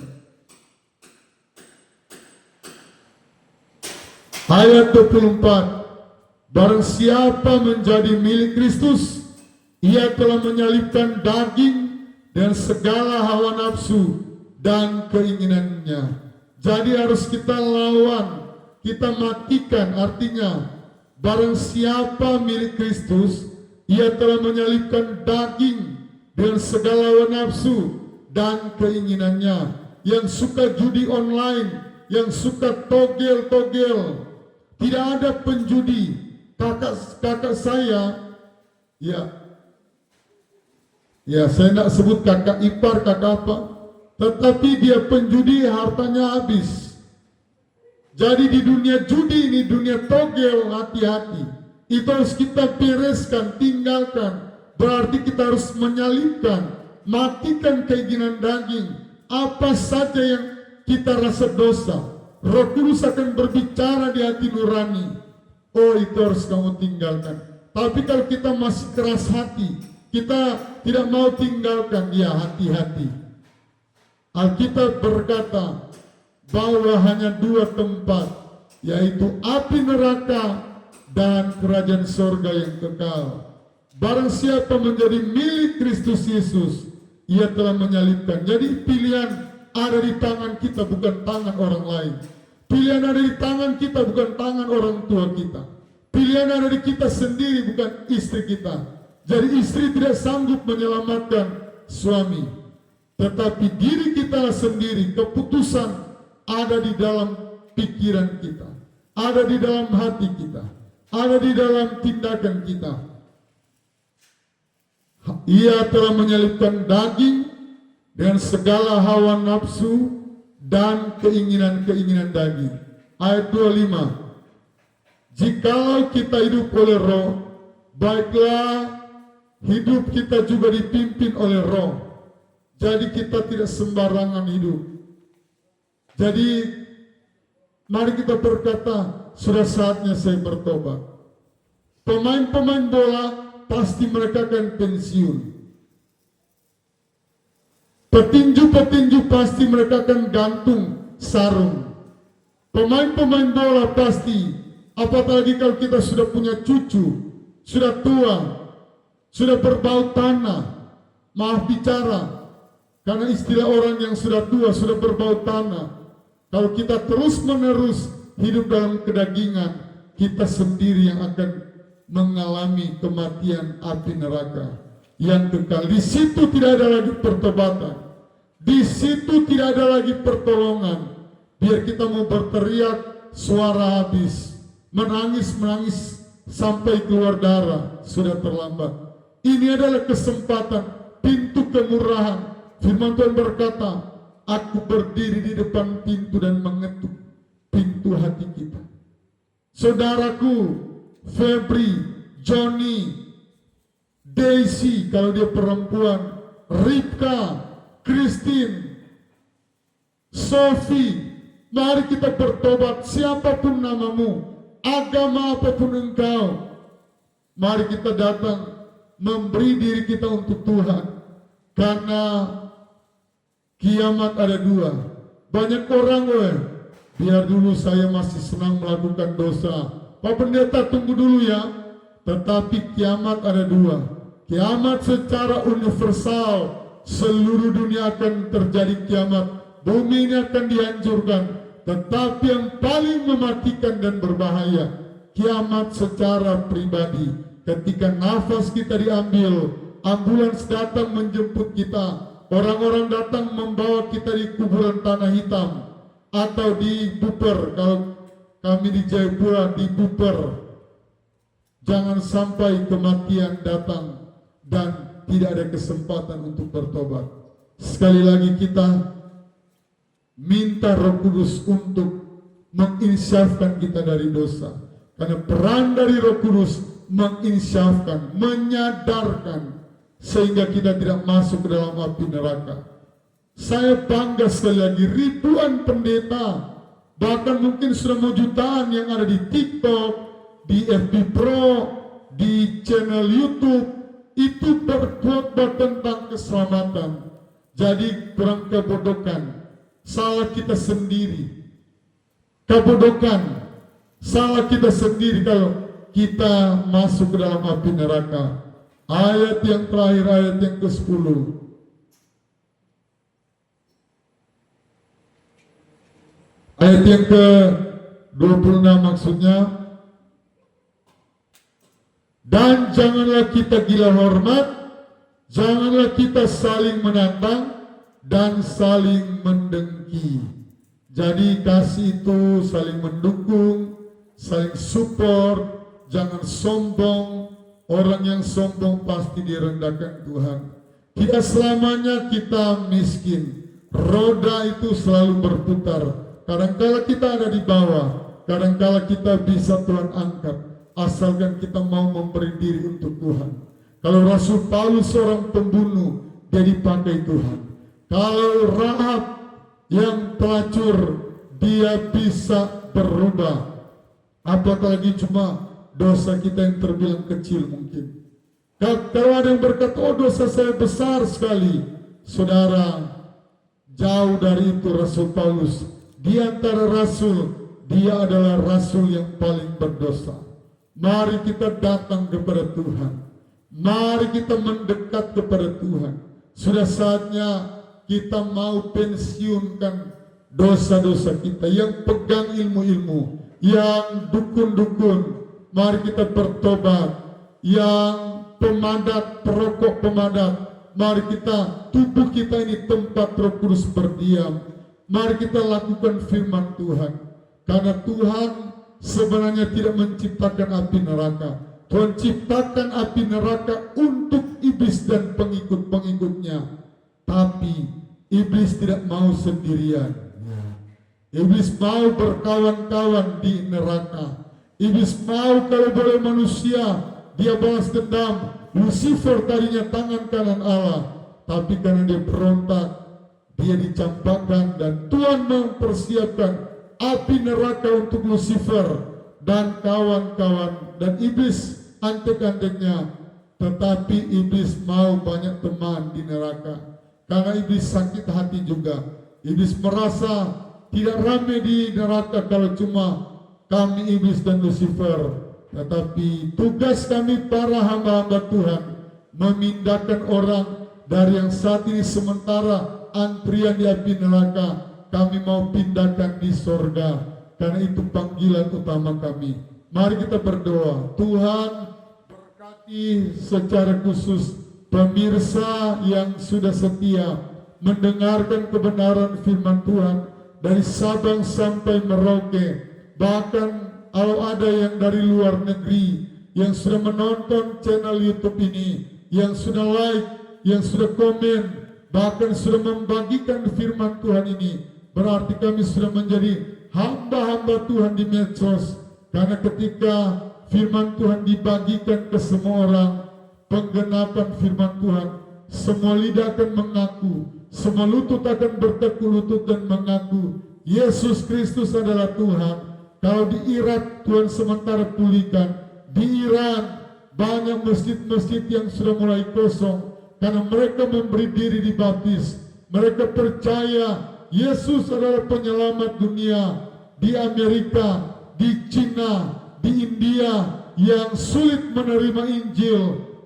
Ayat 24, barang siapa menjadi milik Kristus, ia telah menyalibkan daging dan segala hawa nafsu dan keinginannya. Jadi harus kita lawan, kita matikan. Artinya barang siapa milik Kristus, ia telah menyalibkan daging dan segala hawa nafsu dan keinginannya, yang suka judi online, yang suka togel-togel. Tidak ada penjudi. Kakak saya, ya saya tidak sebut kakak ipar, kakak apa, tetapi dia penjudi, hartanya habis. Jadi di dunia judi ini, dunia togel, hati-hati. Itu harus kita bereskan, tinggalkan. Berarti kita harus menyalibkan, matikan keinginan daging. Apa saja yang kita rasa dosa, Roh Kudus akan berbicara di hati nurani. Oh, itu harus kamu tinggalkan. Tapi kalau kita masih keras hati, kita tidak mau tinggalkan, ya hati-hati. Alkitab berkata bahwa hanya dua tempat, yaitu api neraka dan kerajaan sorga yang kekal. Barang siapa menjadi milik Kristus Yesus, ia telah menyalibkan. Jadi pilihan ada di tangan kita, bukan tangan orang lain. Pilihan ada di tangan kita, bukan tangan orang tua kita. Pilihan ada di kita sendiri, bukan istri kita. Jadi istri tidak sanggup menyelamatkan suami, tetapi diri kita sendiri. Keputusan ada di dalam pikiran kita, ada di dalam hati kita, ada di dalam tindakan kita. Ia telah menyalibkan daging dengan segala hawa nafsu dan keinginan-keinginan daging. Ayat 25. Jikalau kita hidup oleh roh, baiklah hidup kita juga dipimpin oleh roh. Jadi kita tidak sembarangan hidup. Jadi mari kita berkata, sudah saatnya saya bertobat. Pemain-pemain bola pasti mereka akan pensiun. Petinju-petinju pasti mereka akan gantung sarung. Pemain-pemain bola pasti, apalagi kalau kita sudah punya cucu, sudah tua, sudah berbau tanah, maaf bicara, karena istilah orang yang sudah tua, sudah berbau tanah. Kalau kita terus-menerus hidup dalam kedagingan, kita sendiri yang akan mengalami kematian api neraka yang kekal. Di situ tidak ada lagi pertobatan, di situ tidak ada lagi pertolongan. Biar kita mau berteriak, suara habis, menangis sampai keluar darah, sudah terlambat. Ini adalah kesempatan, pintu kemurahan. Firman Tuhan berkata, aku berdiri di depan pintu dan mengetuk pintu hati kita. Saudaraku, Febri, Johnny, Daisy kalau dia perempuan, Ripka, Christine, Sophie, mari kita bertobat. Siapapun namamu, agama apapun engkau, mari kita datang memberi diri kita untuk Tuhan. Karena kiamat ada dua. Banyak orang, biar dulu saya masih senang melakukan dosa. Pak Pendeta tunggu dulu ya. Tetapi kiamat ada dua. Kiamat secara universal, seluruh dunia akan terjadi kiamat. Bumi ini akan dihancurkan. Tetapi yang paling mematikan dan berbahaya, kiamat secara pribadi. Ketika nafas kita diambil, ambulans datang menjemput kita, orang-orang datang membawa kita di kuburan tanah hitam atau di buper. Kalau kami di Jayapura di buper. Jangan sampai kematian datang dan tidak ada kesempatan untuk bertobat. Sekali lagi kita minta Roh Kudus untuk menginsyafkan kita dari dosa. Karena peran dari Roh Kudus menginsyafkan, menyadarkan, sehingga kita tidak masuk ke dalam api neraka. Saya bangga sekali lagi, ribuan pendeta, bahkan mungkin sudah mau jutaan yang ada di TikTok, di FB Pro, di channel YouTube, itu berkhotbah tentang keselamatan. Jadi kurang kebodokan, salah kita sendiri. Kebodokan, salah kita sendiri kalau kita masuk ke dalam api neraka. Ayat yang terakhir, ayat yang ke-10. Ayat yang ke-26 maksudnya. Dan janganlah kita gila hormat, janganlah kita saling menantang, dan saling mendengki. Jadi kasih itu saling mendukung, saling support, jangan sombong. Orang yang sombong pasti direndahkan Tuhan. Tidak selamanya kita miskin. Roda itu selalu berputar. Kadangkala kita ada di bawah, kadangkala kita bisa Tuhan angkat, asalkan kita mau memberi diri untuk Tuhan. Kalau Rasul Paulus seorang pembunuh, dia dipakai Tuhan. Kalau Rahab yang pelacur, dia bisa berubah. Apalagi cuma dosa kita yang terbilang kecil mungkin. Kalau ada yang berkata, oh dosa saya besar sekali. Saudara, jauh dari itu Rasul Paulus. Di antara rasul, dia adalah rasul yang paling berdosa. Mari kita datang kepada Tuhan. Mari kita mendekat kepada Tuhan. Sudah saatnya kita mau pensiunkan dosa-dosa kita. Yang pegang ilmu-ilmu, yang dukun-dukun, mari kita bertobat. Yang pemadat, perokok pemadat, mari kita, tubuh kita ini tempat Roh Kudus berdiam. Mari kita lakukan firman Tuhan. Karena Tuhan sebenarnya tidak menciptakan api neraka. Tuhan ciptakan api neraka untuk iblis dan pengikut-pengikutnya. Tapi iblis tidak mau sendirian. Iblis mau berkawan-kawan di neraka. Iblis mau kalau boleh manusia, dia balas dendam. Lucifer tadinya tangan kanan Allah, tapi karena dia berontak, dia dicampakkan, dan Tuhan mempersiapkan api neraka untuk Lucifer dan kawan-kawan dan iblis antek-anteknya. Tetapi iblis mau banyak teman di neraka, karena iblis sakit hati juga. Iblis merasa tidak ramai di neraka kalau cuma kami iblis dan Lucifer. Tetapi tugas kami para hamba-hamba Tuhan memindahkan orang dari yang saat ini sementara antrian di api neraka, kami mau pindahkan di sorga, karena itu panggilan utama kami. Mari kita berdoa. Tuhan berkati secara khusus pemirsa yang sudah setia mendengarkan kebenaran firman Tuhan dari Sabang sampai Merauke. Bahkan kalau ada yang dari luar negeri yang sudah menonton channel YouTube ini, yang sudah like, yang sudah komen, bahkan sudah membagikan firman Tuhan ini, berarti kami sudah menjadi hamba-hamba Tuhan di medsos. Karena ketika firman Tuhan dibagikan ke semua orang, penggenapan firman Tuhan, semua lidah akan mengaku, semua lutut akan bertekuk lutut dan mengaku Yesus Kristus adalah Tuhan. Kalau di Irak Tuhan sementara pulihkan, di Iran banyak masjid-masjid yang sudah mulai kosong karena mereka memberi diri dibaptis. Mereka percaya Yesus adalah penyelamat dunia. Di Amerika, di Cina, di India yang sulit menerima Injil,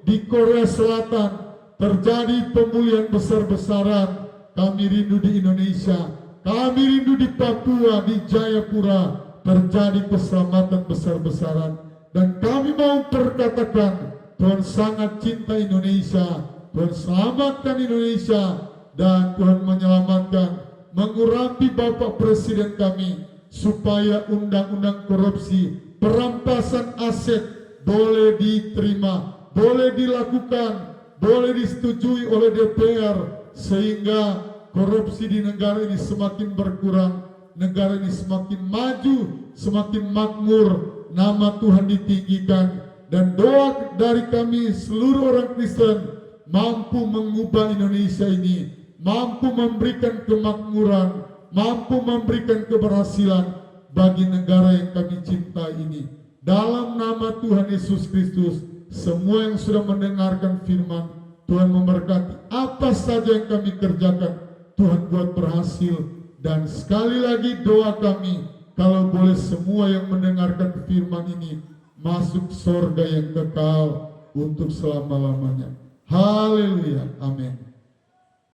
di Korea Selatan terjadi pemulihan besar-besaran. Kami rindu di Indonesia, kami rindu di Papua, di Jayapura terjadi keselamatan besar-besaran. Dan kami mau perkatakan, Tuhan sangat cinta Indonesia, Tuhan selamatkan Indonesia, dan Tuhan menyelamatkan, mengurapi Bapak Presiden kami, supaya undang-undang korupsi, perampasan aset boleh diterima, boleh dilakukan, boleh disetujui oleh DPR, sehingga korupsi di negara ini semakin berkurang, negara ini semakin maju, semakin makmur, nama Tuhan ditinggikan. Dan doa dari kami seluruh orang Kristen, mampu mengubah Indonesia ini, mampu memberikan kemakmuran, mampu memberikan keberhasilan bagi negara yang kami cintai ini. Dalam nama Tuhan Yesus Kristus, semua yang sudah mendengarkan firman, Tuhan memberkati apa saja yang kami kerjakan, Tuhan buat berhasil. Dan sekali lagi doa kami, kalau boleh semua yang mendengarkan firman ini masuk surga yang kekal untuk selama-lamanya. Haleluya, amin.